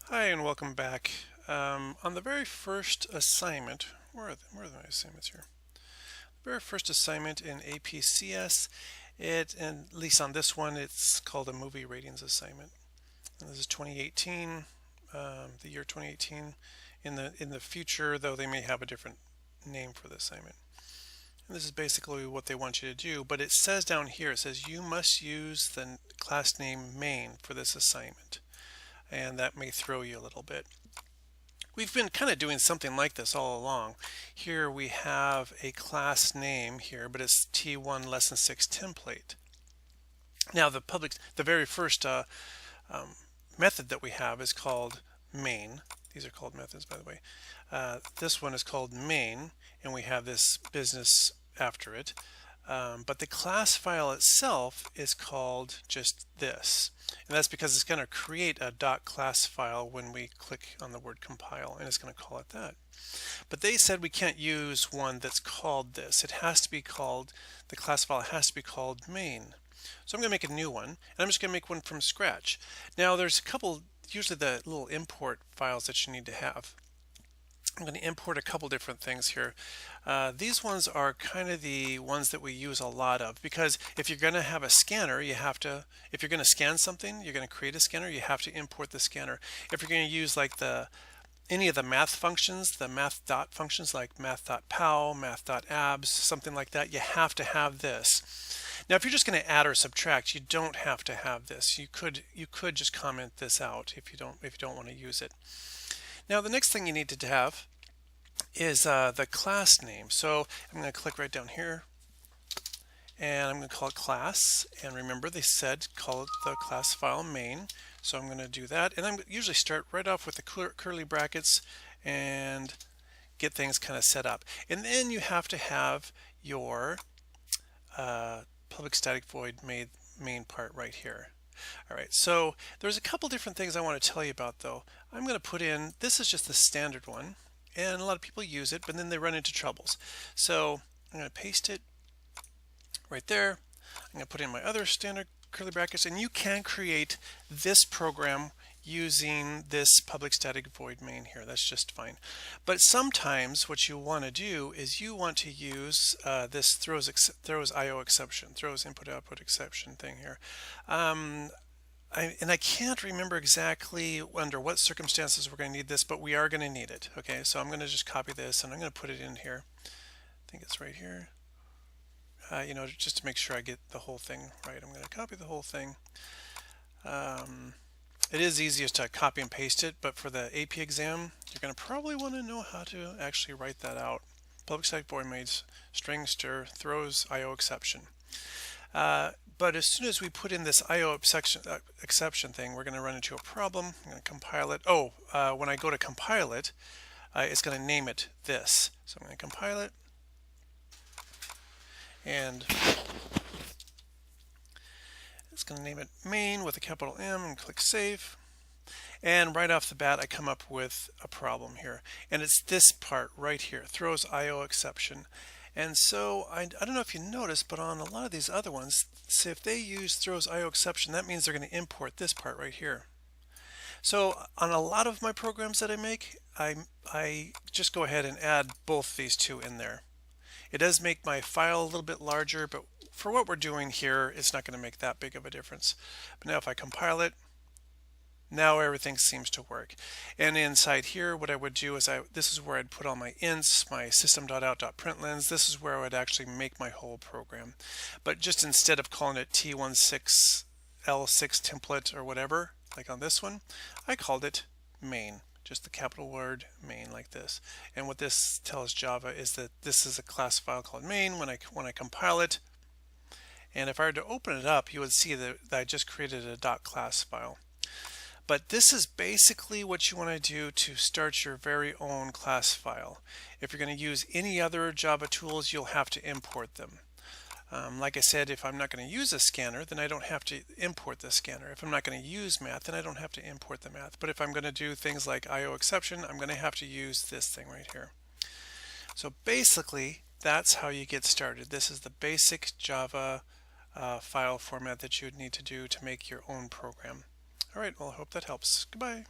Hi and welcome back. On the very first assignment, where are my assignments here? The very first assignment in APCS, and at least on this one, it's called a movie ratings assignment. And this is 2018, the year 2018. In the future, though, they may have a different name for the assignment. And this is basically what they want you to do, but it says down here, it says you must use the class name main for this assignment. And that may throw you a little bit. We've been kind of doing something like this all along. Here we have a class name here, but it's T1 Lesson 6 template. Now the very first method that we have is called main. These are called methods, by the way. This one is called main, and we have this business after it. But the class file itself is called just this. And that's because it's going to create a .class file when we click on the word compile, and it's going to call it that. But they said we can't use one that's called this. It has to be called, the class file has to be called main. So I'm going to make a new one, and I'm just going to make one from scratch. Now there's a couple, usually the little import files that you need to have. I'm going to import a couple different things here. These ones are kind of the ones that we use a lot of, because if you're going to have a scanner, you have to, if you're going to scan something, you're going to create a scanner, you have to import the scanner. If you're going to use like any of the math functions, the math dot functions like math.pow, math.abs, something like that, you have to have this. Now, if you're just going to add or subtract, you don't have to have this. You could just comment this out if you don't want to use it. Now the next thing you need to have is the class name. So I'm going to click right down here, and I'm going to call it class. And remember, they said call it the class file main. So I'm going to do that, and I'm usually start right off with the curly brackets and get things kind of set up. And then you have to have your public static void main part right here. All right, so there's a couple different things I want to tell you about though. I'm going to put in, this is just the standard one, and a lot of people use it, but then they run into troubles. So I'm going to paste it right there. I'm going to put in my other standard curly brackets, and you can create this program using this public static void main here. That's just fine. But sometimes what you want to do is you want to use this throws IO exception, throws input output exception thing here. I can't remember exactly under what circumstances we're going to need this, but we are going to need it. Okay, so I'm going to just copy this and I'm going to put it in here. I think it's right here. Just to make sure I get the whole thing right, I'm going to copy the whole thing. It is easiest to copy and paste it, but for the AP exam, you're going to probably want to know how to actually write that out. Public static void main string stir throws IO exception. But as soon as we put in this IO exception thing, we're going to run into a problem. I'm going to compile it. When I go to compile it, it's going to name it this. So I'm going to compile it, and it's going to name it main with a capital M, and click save. And right off the bat, I come up with a problem here, and it's this part right here, throws IO exception. And so I don't know if you noticed, but on a lot of these other ones, so if they use throws IO exception, that means they're going to import this part right here. So on a lot of my programs that I make, I just go ahead and add both these two in there. It does make my file a little bit larger, but for what we're doing here, it's not going to make that big of a difference. But now if I compile it, now everything seems to work. And inside here, what I would do is this is where I'd put all my ints, my system.out.printlns. This is where I would actually make my whole program. But just instead of calling it T16L6 template or whatever, like on this one, I called it main. Just the capital word main like this. And what this tells Java is that this is a class file called main when I compile it. And if I were to open it up, you would see that I just created a .class file. But this is basically what you want to do to start your very own class file. If you're going to use any other Java tools, you'll have to import them. Like I said, if I'm not going to use a scanner, then I don't have to import the scanner. If I'm not going to use math, then I don't have to import the math. But if I'm going to do things like IO exception, I'm going to have to use this thing right here. So basically, that's how you get started. This is the basic Java file format that you would need to do to make your own program. All right, well, I hope that helps. Goodbye.